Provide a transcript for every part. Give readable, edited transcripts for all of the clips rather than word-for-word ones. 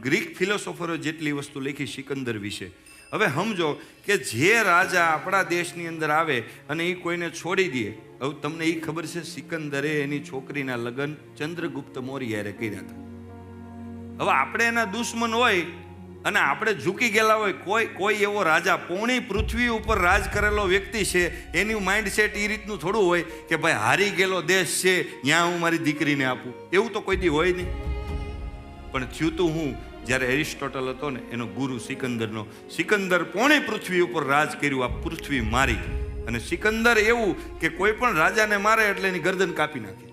Greek ફિલોસોફરો જેટલી વસ્તુ લખી સિકંદર વિશે. હવે સમજો કે જે રાજા આપણા દેશની અંદર આવે અને એ કોઈને છોડી દે. હવે તમને એ ખબર છે સિકંદરે એની છોકરીના લગ્ન ચંદ્રગુપ્ત મૌર્યારે કર્યા હતા. હવે આપણે એના દુશ્મન હોય અને આપણે ઝૂકી ગયેલા હોય, કોઈ એવો રાજા પોણી પૃથ્વી ઉપર રાજ કરેલો વ્યક્તિ છે, એનું માઇન્ડસેટ એ રીતનું થોડું હોય કે ભાઈ હારી ગયેલો દેશ છે ત્યાં હું મારી દીકરીને આપું. એવું તો કોઈ દી હોય નહીં. પણ થયું તું હું જ્યારે એરિસ્ટોટલ હતો ને એનો ગુરુ સિકંદરનો. સિકંદર પોણી પૃથ્વી ઉપર રાજ કર્યું, આ પૃથ્વી મારી. અને સિકંદર એવું કે કોઈ પણ રાજાને મારે એટલે એની ગરદન કાપી નાખે.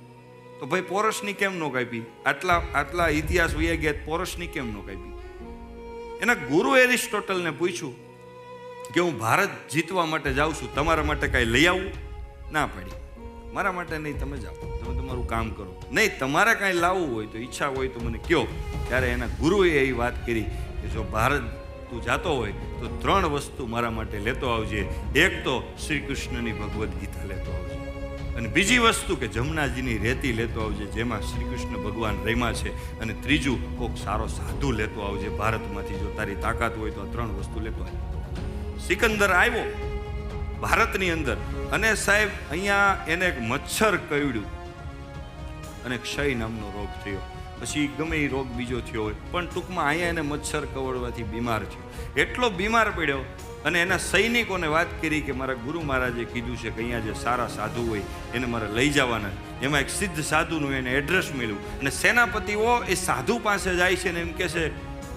તો ભાઈ પોરસની કેમ ન કાપી? આટલા ઇતિહાસ વયા ગયા, પોરસની કેમ ન કાપી? એના ગુરુ એરિસ્ટોટલને પૂછ્યું કે હું ભારત જીતવા માટે જાઉં છું, તમારા માટે કાંઈ લઈ આવું? ના પાડી, મારા માટે નહીં, તમે જાઓ, તમે તમારું કામ કરો. નહીં, તમારે કાંઈ લાવવું હોય તો ઈચ્છા હોય તો મને કહો. ત્યારે એના ગુરુએ એ વાત કરી કે જો ભારત તું જાતો હોય તો 3 વસ્તુ મારા માટે લેતો આવજે. એક તો શ્રી કૃષ્ણની ભગવદ્ ગીતા લેતો આવજે, અને બીજી વસ્તુ કે જમનાજીની રેતી લેતો આવજે જેમાં શ્રી કૃષ્ણ ભગવાન રમ્યા છે, અને ત્રીજું કોઈક સારો સાધુ લેતો આવજે ભારતમાંથી. જો તારી તાકાત હોય તો આ 3 વસ્તુ લેતો આવજે. સિકંદર આવ્યો ભારતની અંદર અને સાહેબ અહીંયા એને એક મચ્છર કરડ્યું અને ક્ષય નામનો રોગ થયો. પછી ગમે એ રોગ બીજો થયો હોય, પણ ટૂંકમાં અહીંયા એને મચ્છર કરડવાથી બીમાર થયો. એટલો બીમાર પડ્યો અને એના સૈનિકોને વાત કરી કે મારા ગુરુ મહારાજે કીધું છે કે અહીંયા જે સારા સાધુ હોય એને મારે લઈ જવાના. એમાં એક સિદ્ધ સાધુનું એને એડ્રેસ મળ્યું અને સેનાપતિઓ એ સાધુ પાસે જાય છે ને એમ કહે છે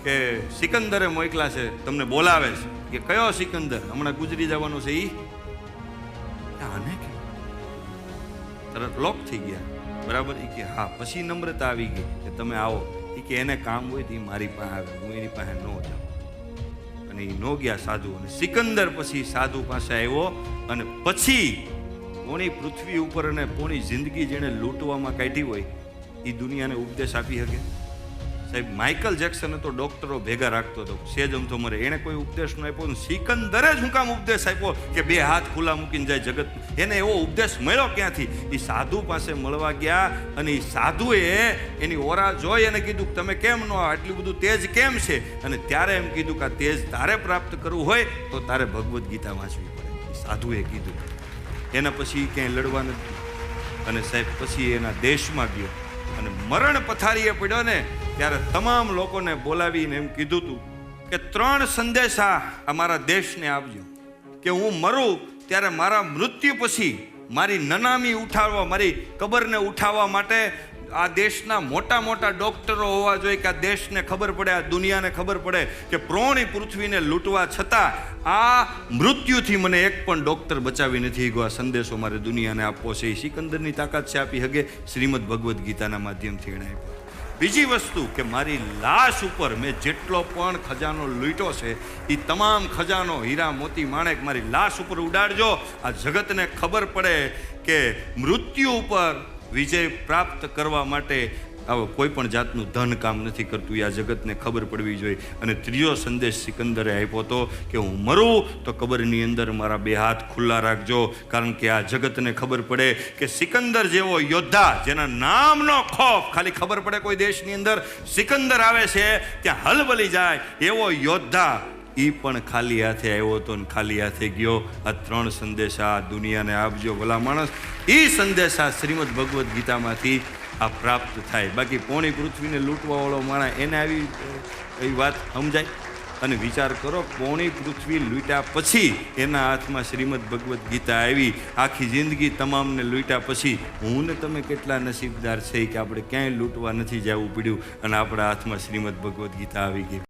કે સિકંદરે મોકલા છે, તમને બોલાવે છે. કે કયો સિકંદર? હમણાં ગુજરી જવાનો છે ઈ? આને કે તરત લોક થઈ ગયા. બરાબર? એ કે હા. પછી નમ્રતા આવી ગઈ કે તમે આવો. એ કે એને કામ હોય તો એ મારી પાસે આવે, હું એની પાસે ન જાઉં. અને એ નો ગયા સાધુ. અને સિકંદર પછી સાધુ પાસે આવ્યો અને પછી પોણી પૃથ્વી ઉપર અને પોણી જિંદગી જેણે લૂંટવામાં કાઢી હોય એ દુનિયાને ઉપદેશ આપી શકે? સાહેબ, માઇકલ જેક્સન તો ડોક્ટરો ભેગા રાખતો હતો, સેજ અમથો મરે, એને કોઈ ઉપદેશ ન આપ્યો. સિકંદરે જ હું કામ ઉપદેશ આપ્યો કે 2 હાથ ખુલ્લા મૂકીને જાય જગત? એને એવો ઉપદેશ મળ્યો ક્યાંથી? એ સાધુ પાસે મળવા ગયા અને એ સાધુએ એની ઓરા જોઈ અને કીધું તમે કેમ ન આટલું બધું તેજ કેમ છે? અને ત્યારે એમ કીધું કે આ તેજ તારે પ્રાપ્ત કરવું હોય તો તારે ભગવદ્ ગીતા વાંચવી પડે. એ સાધુએ કીધું. એના પછી ક્યાંય લડવા નથી. અને સાહેબ પછી એના દેશમાં ગયો અને મરણ પથારીએ પડ્યો ને ત્યારે તમામ લોકોને બોલાવીને એમ કીધું હતું કે 3 સંદેશા અમારા દેશને આપજો કે હું મરું ત્યારે મારા મૃત્યુ પછી મારી નનામી ઉઠાવવા, મારી કબરને ઉઠાવવા માટે આ દેશના મોટા મોટા ડોક્ટરો હોવા જોઈએ કે આ દેશને ખબર પડે, આ દુનિયાને ખબર પડે કે પ્રોણી પૃથ્વીને લૂંટવા છતાં આ મૃત્યુથી મને એક પણ ડોક્ટર બચાવી નથી ગયો. આ સંદેશો મારે દુનિયાને આપવો છે. એ સિકંદરની તાકાત છે, આપી હગે શ્રીમદ ભગવદ્ ગીતાના માધ્યમથી એણે આપ્યો. બીજી વસ્તુ કે મારી લાશ ઉપર મેં જેટલો પણ ખજાનો લૂંટ્યો છે એ તમામ ખજાનો, હીરા મોતી માણેક મારી લાશ ઉપર ઉડાડજો. આ જગતને ખબર પડે કે મૃત્યુ ઉપર વિજય પ્રાપ્ત કરવા માટે કોઈ પણ જાતનું ધન કામ નથી કરતું. આ જગતને ખબર પડવી જોઈએ. અને ત્રીજો સંદેશ સિકંદરે આપ્યો હતો કે હું મરું તો કબરની અંદર મારા 2 હાથ ખુલ્લા રાખજો, કારણ કે આ જગતને ખબર પડે કે સિકંદર જેવો યોદ્ધા જેના નામનો ખોફ ખાલી ખબર પડે કોઈ દેશની અંદર સિકંદર આવે છે ત્યાં હલબલી જાય એવો યોદ્ધા એ પણ ખાલી હાથે આવ્યો હતો ને ખાલી હાથે ગયો. આ 3 સંદેશા દુનિયાને આપજો ભલા માણસ. એ સંદેશા શ્રીમદ ભગવદ્ ગીતામાંથી આ પ્રાપ્ત થાય. બાકી પોણી પૃથ્વીને લૂંટવા વાળો માણસ એને આવી એ વાત સમજાય? અને વિચાર કરો, પોણી પૃથ્વી લૂંટ્યા પછી એના હાથમાં શ્રીમદ ભગવદ્ ગીતા આવી. આખી જિંદગી તમામને લૂંટ્યા પછી હું ને તમે કેટલા નસીબદાર છે કે આપણે ક્યાંય લૂંટવા નથી જવું પડ્યું અને આપણા હાથમાં શ્રીમદ ભગવદ્ ગીતા આવી ગઈ.